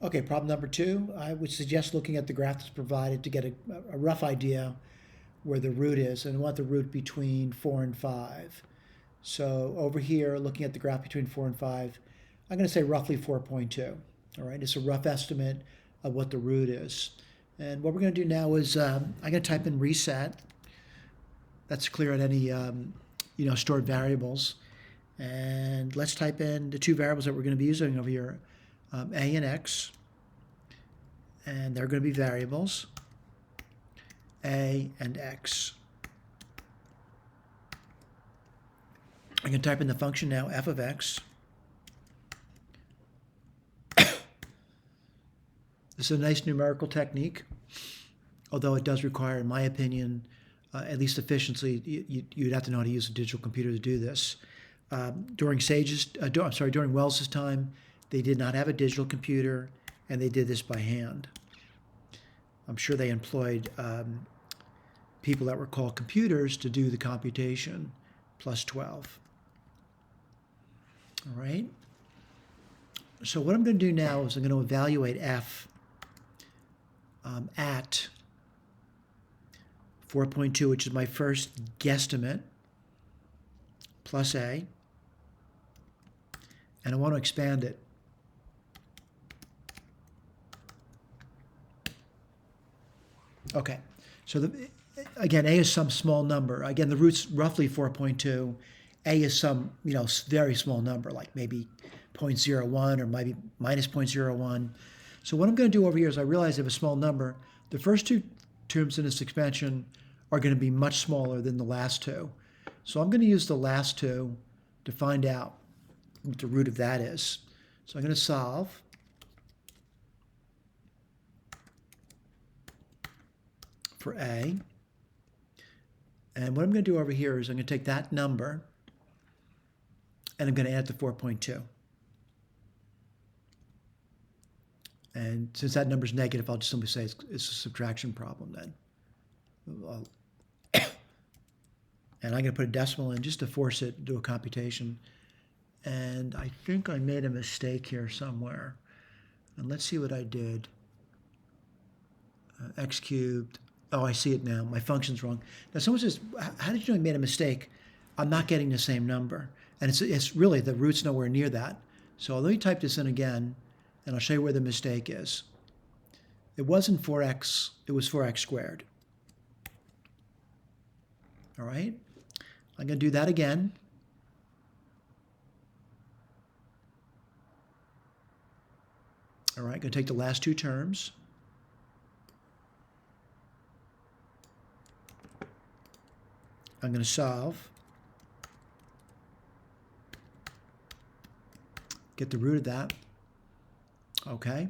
Okay, problem number two, I would suggest looking at the graph that's provided to get a rough idea where the root is, and I want the root between 4 and 5. So over here, looking at the graph between 4 and 5, I'm going to say roughly 4.2. All right, it's a rough estimate of what the root is. And what we're going to do now is I'm going to type in reset. That's clear at any stored variables. And let's type in the two variables that we're going to be using over here, a and x. And they're going to be variables, a and x. I can type in the function now, f of x. This is a nice numerical technique, although it does require, in my opinion, at least efficiency, you'd have to know how to use a digital computer to do this. During Wells's time, they did not have a digital computer, and they did this by hand. I'm sure they employed people that were called computers to do the computation, plus 12. All right. So what I'm going to do now is I'm going to evaluate f at 4.2, which is my first guesstimate, plus a, and I want to expand it. Okay, so again, a is some small number. Again, the root's roughly 4.2. A is some, very small number, like maybe 0.01 or maybe minus 0.01. So what I'm going to do over here is I realize I have a small number. The first two terms in this expansion are going to be much smaller than the last two. So I'm going to use the last two to find out what the root of that is. So I'm going to solve. For a. And what I'm going to do over here is I'm going to take that number and I'm going to add to 4.2. And since that number is negative, I'll just simply say it's a subtraction problem then. And I'm going to put a decimal in just to force it to do a computation. And I think I made a mistake here somewhere. And let's see what I did. X cubed. Oh, I see it now. My function's wrong. Now someone says, how did you know you made a mistake? I'm not getting the same number. And it's really, the root's nowhere near that. So let me type this in again, and I'll show you where the mistake is. It wasn't 4x, it was 4x squared. All right? I'm going to do that again. All right, going to take the last two terms. I'm going to solve. Get the root of that. Okay.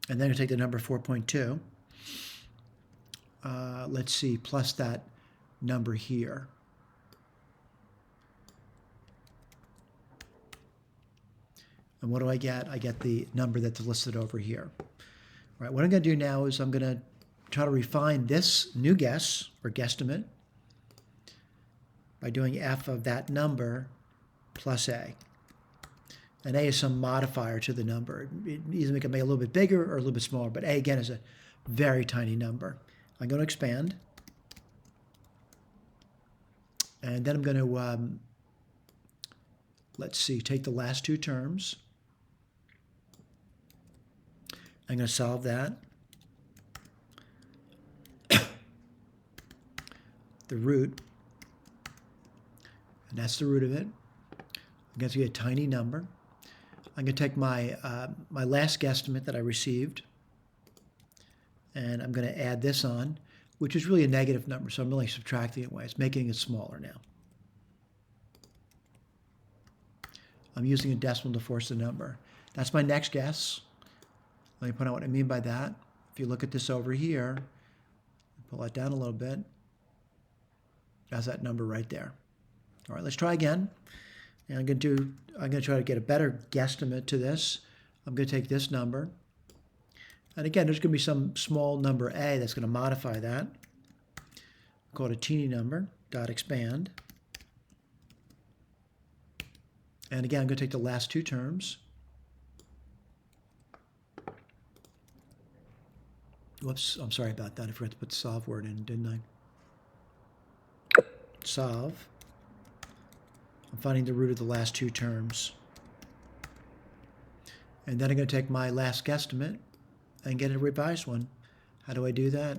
And then I'm going to take the number 4.2. Let's see, plus that number here. And what do I get? I get the number that's listed over here. All right, what I'm going to do now is I'm going to try to refine this new guess, or guesstimate, by doing f of that number plus a. And a is some modifier to the number. It either can make it a little bit bigger or a little bit smaller, but a, again, is a very tiny number. I'm going to expand. And then I'm going to, let's see, take the last two terms. I'm going to solve that. The root, and that's the root of it. I'm going to get a tiny number. I'm going to take my my last guesstimate that I received, and I'm going to add this on, which is really a negative number, so I'm really subtracting it away. It's making it smaller now. I'm using a decimal to force the number. That's my next guess. Let me point out what I mean by that. If you look at this over here, pull that down a little bit, that's that number right there. All right, let's try again. And I'm going to try to get a better guesstimate to this. I'm going to take this number. And again, there's going to be some small number a that's going to modify that. Call it a teeny number, dot expand. And again, I'm going to take the last two terms. Whoops, I'm sorry about that. I forgot to put the solve word in, didn't I? Solve. I'm finding the root of the last two terms. And then I'm going to take my last guesstimate and get a revised one. How do I do that?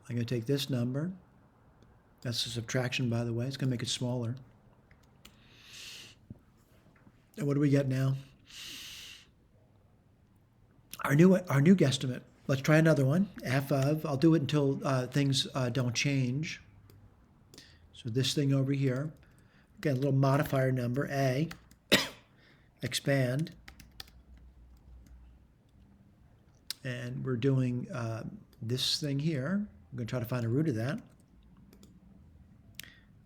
I'm going to take this number. That's a subtraction, by the way. It's going to make it smaller. And what do we get now? Our new guesstimate. Let's try another one. F of, I'll do it until things don't change. So this thing over here, get a little modifier number, A, expand. And we're doing this thing here. I'm going to try to find a root of that.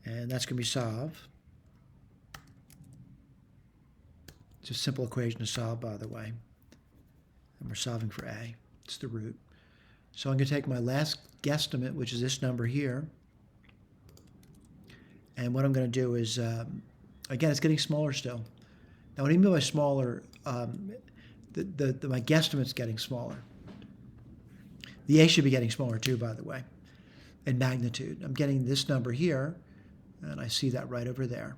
And that's going to be solve. It's a simple equation to solve, by the way. And we're solving for A. It's the root. So I'm going to take my last guesstimate, which is this number here. And what I'm going to do is, again, it's getting smaller still. Now, what I mean by smaller, my guesstimate's getting smaller. The A should be getting smaller too, by the way, in magnitude. I'm getting this number here, and I see that right over there.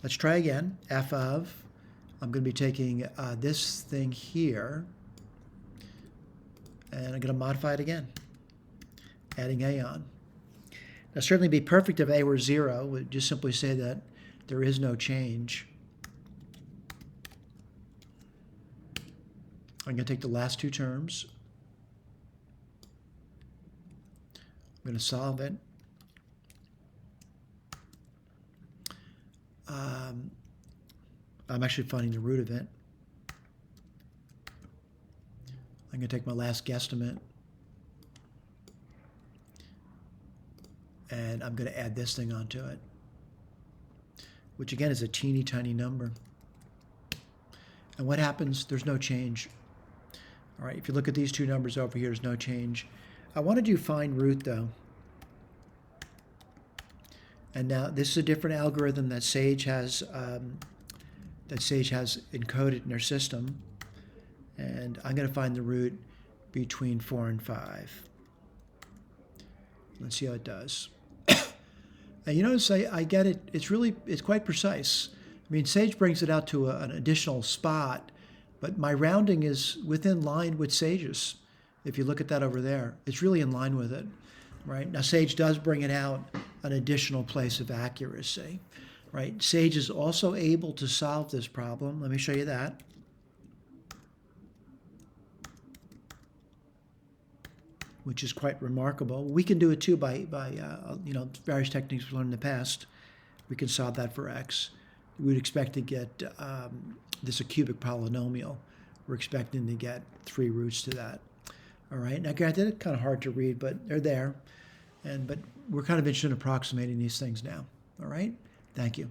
Let's try again. F of, I'm going to be taking this thing here, and I'm going to modify it again, adding A on. Now, certainly be perfect if A were 0. We'd just simply say that there is no change. I'm going to take the last two terms. I'm going to solve it. I'm actually finding the root of it. I'm going to take my last guesstimate. And I'm going to add this thing onto it, which again is a teeny tiny number. And what happens? There's no change. All right, if you look at these two numbers over here, there's no change. I want to do find root though. And now this is a different algorithm that Sage has encoded in their system. And I'm going to find the root between 4 and 5. Let's see how it does. And you notice I get it. It's quite precise. I mean, Sage brings it out to an additional spot, but my rounding is within line with Sage's. If you look at that over there, it's really in line with it, right? Now, Sage does bring it out an additional place of accuracy, right? Sage is also able to solve this problem. Let me show you that. Which is quite remarkable. We can do it too by various techniques we've learned in the past. We can solve that for x. We'd expect to get this a cubic polynomial. We're expecting to get 3 roots to that. All right. Now, granted, it's kind of hard to read, but they're there. But we're kind of interested in approximating these things now. All right. Thank you.